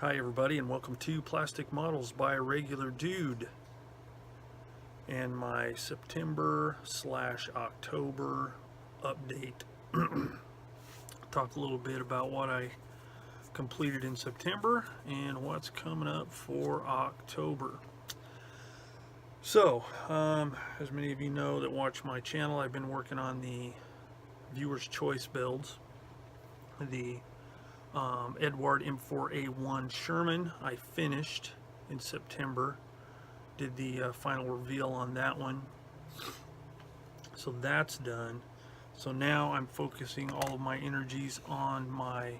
Hi everybody, and welcome to Plastic Models by a Regular Dude and my September/October update. Talk a little bit about what I completed in September and what's coming up for October. So, as many of you know that watch my channel, I've been working on the Viewer's Choice builds. The Edward M4A1 Sherman I finished in September, did the final reveal on that one, so that's done. So now I'm focusing all of my energies on my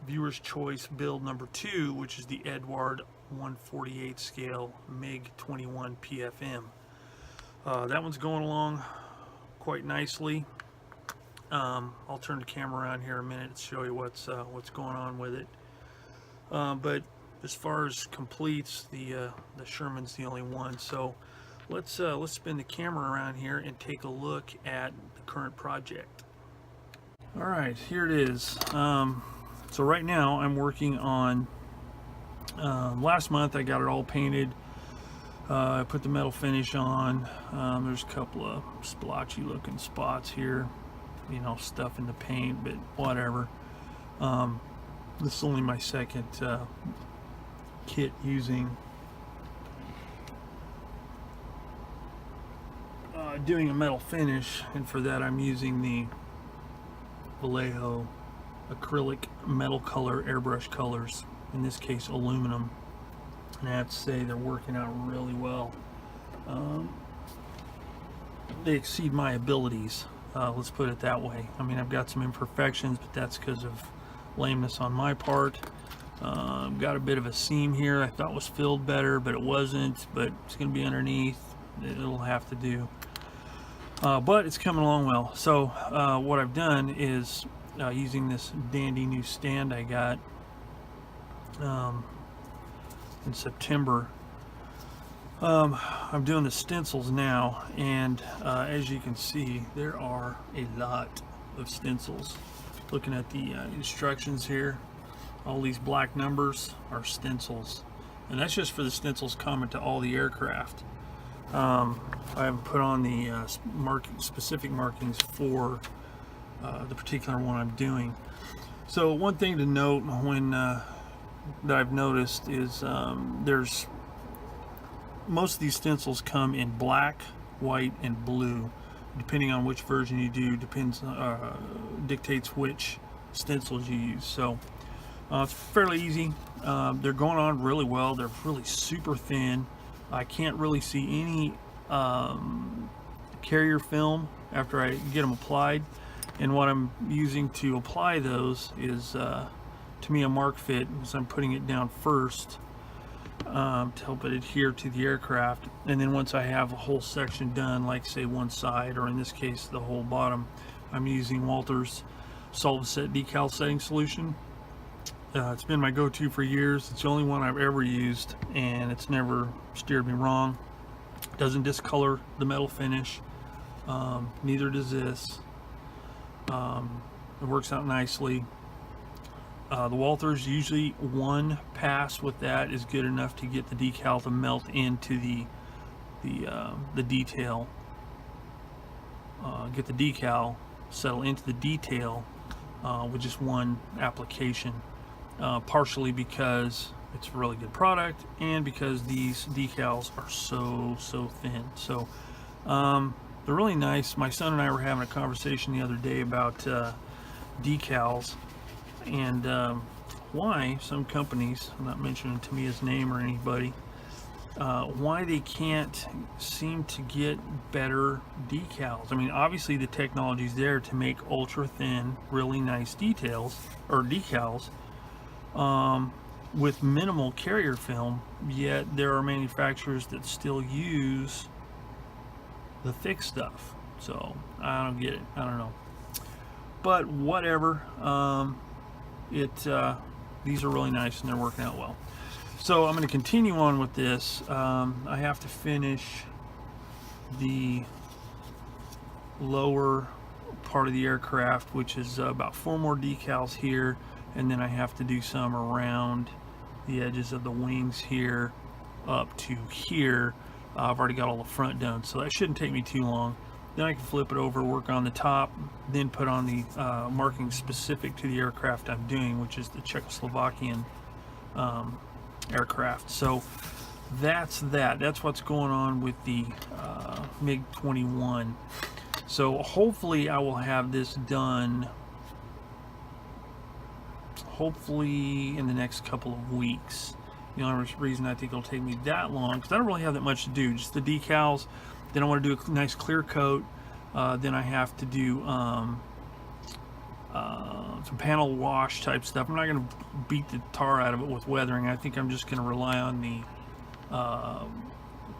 Viewer's Choice build number 2, which is the Edward 148 scale MiG-21 PFM. That one's going along quite nicely. I'll turn the camera around here in a minute to show you what's going on with it. But as far as completes, the Sherman's the only one. So let's spin the camera around here and take a look at the current project. All right, here it is. So right now I'm working on. Last month I got it all painted. I put the metal finish on. There's a couple of splotchy looking spots here, you know, stuff in the paint, but whatever. This is only my second kit using doing a metal finish, and for that I'm using the Vallejo acrylic metal color airbrush colors, in this case aluminum. And I have to say they're working out really well. They exceed my abilities, let's put it that way. I mean, I've got some imperfections, but that's because of lameness on my part. Got a bit of a seam here I thought was filled better, but it wasn't. But it's going to be underneath. It'll have to do. But it's coming along well. So what I've done is using this dandy new stand I got in September. I'm doing the stencils now, and as you can see, there are a lot of stencils. Looking at the instructions here, all these black numbers are stencils, and that's just for the stencils common to all the aircraft. I haven't put on the specific markings for the particular one I'm doing. So one thing to note when that I've noticed is there's most of these stencils come in black, white, and blue. Depending on which version you do, dictates which stencils you use. So it's fairly easy. They're going on really well. They're really super thin. I can't really see any carrier film after I get them applied. And what I'm using to apply those is to me a mark fit, so I'm putting it down first to help it adhere to the aircraft, and then once I have a whole section done, like say one side, or in this case the whole bottom, I'm using Walther's solid set decal setting solution. It's been my go-to for years. It's the only one I've ever used, and it's never steered me wrong. It doesn't discolor the metal finish, neither does this. It works out nicely. The Walther's, usually one pass with that is good enough to get the decal to melt into the detail. Get the decal settle into the detail with just one application. Partially because it's a really good product, and because these decals are so thin. So they're really nice. My son and I were having a conversation the other day about decals, and why some companies, I'm not mentioning Tamiya's name or anybody, why they can't seem to get better decals. I mean, obviously the technology's there to make ultra thin, really nice details or decals with minimal carrier film, yet there are manufacturers that still use the thick stuff. So I don't get it. I don't know, but whatever. These are really nice and they're working out well. So I'm going to continue on with this. I have to finish the lower part of the aircraft, which is about 4 more decals here, and then I have to do some around the edges of the wings here up to here. I've already got all the front done, so that shouldn't take me too long. Then I can flip it over, work on the top, then put on the markings specific to the aircraft I'm doing, which is the Czechoslovakian aircraft. So that's that. That's what's going on with the MiG-21. So hopefully I will have this done hopefully in the next couple of weeks. The only reason I think it'll take me that long, because I don't really have that much to do, just the decals. Then I want to do a nice clear coat. Then I have to do some panel wash type stuff. I'm not going to beat the tar out of it with weathering. I think I'm just going to rely on the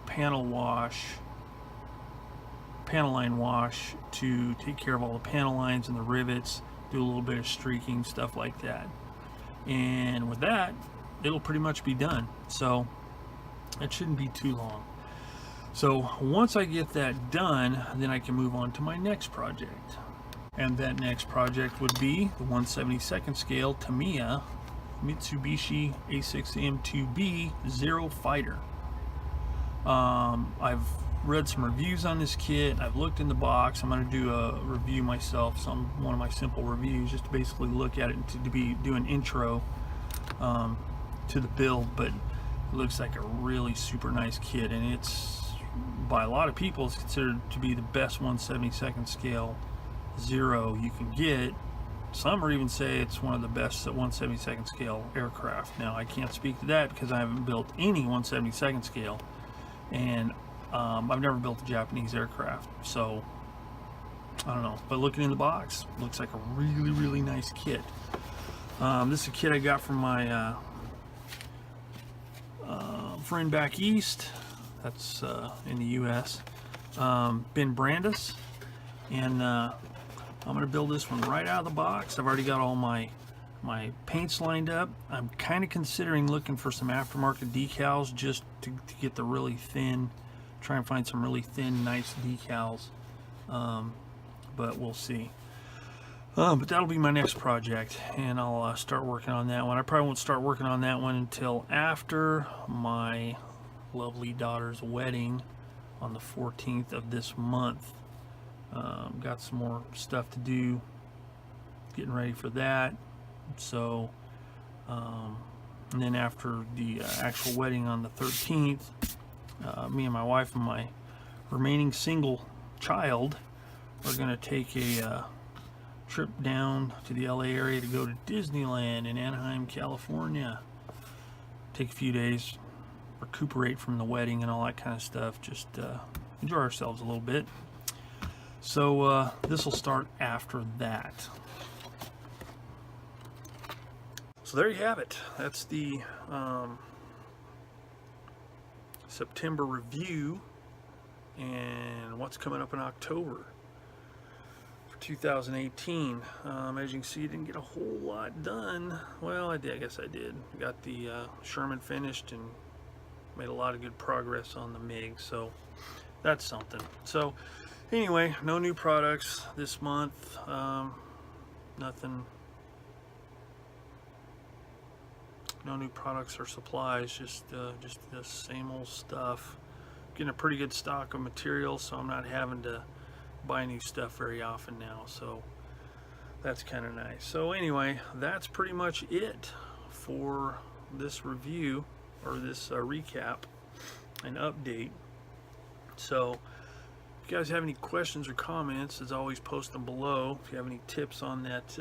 panel line wash to take care of all the panel lines and the rivets, do a little bit of streaking, stuff like that. And with that, it'll pretty much be done. So it shouldn't be too long. So once I get that done, then I can move on to my next project. And that next project would be the 1/72nd scale Tamiya Mitsubishi A6M2B Zero Fighter. I've read some reviews on this kit. I've looked in the box. I'm going to do a review myself, one of my simple reviews, just to basically look at it and to do an intro to the build. But it looks like a really super nice kit, and it's, by a lot of people, it's considered to be the best 1/72nd scale Zero you can get. Some are even say it's one of the best 1/72nd scale aircraft. Now I can't speak to that because I haven't built any 1/72nd scale, and I've never built a Japanese aircraft, so I don't know. But looking in the box, looks like a really nice kit. This is a kit I got from my friend back east. That's in the U.S. Ben Brandis, and I'm going to build this one right out of the box. I've already got all my paints lined up. I'm kind of considering looking for some aftermarket decals just to get the really thin, try and find some really thin, nice decals. But we'll see. But that'll be my next project, and I'll start working on that one. I probably won't start working on that one until after my lovely daughter's wedding on the 14th of this month. Got some more stuff to do, getting ready for that. So, and then after the actual wedding on the 13th, me and my wife and my remaining single child are going to take a trip down to the LA area to go to Disneyland in Anaheim, California. Take a few days, recuperate from the wedding and all that kind of stuff, just enjoy ourselves a little bit. So this will start after that. So there you have it. That's the September review and what's coming up in October for 2018. As you can see, I didn't get a whole lot done. Well, I did. I guess I did. Got the Sherman finished and made a lot of good progress on the MiG. So that's something. So anyway, no new products this month. Nothing. No new products or supplies. Just the same old stuff. Getting a pretty good stock of material, so I'm not having to buy new stuff very often now. So that's kind of nice. So anyway, that's pretty much it for this review, or this recap and update. So if you guys have any questions or comments, as always, post them below. If you have any tips on that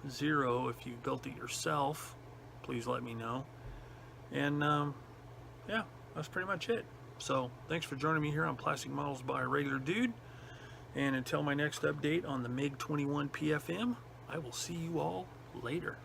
Zero, if you built it yourself, please let me know. And yeah, that's pretty much it. So thanks for joining me here on Plastic Models by a Regular Dude. And until my next update on the MiG-21 PFM, I will see you all later.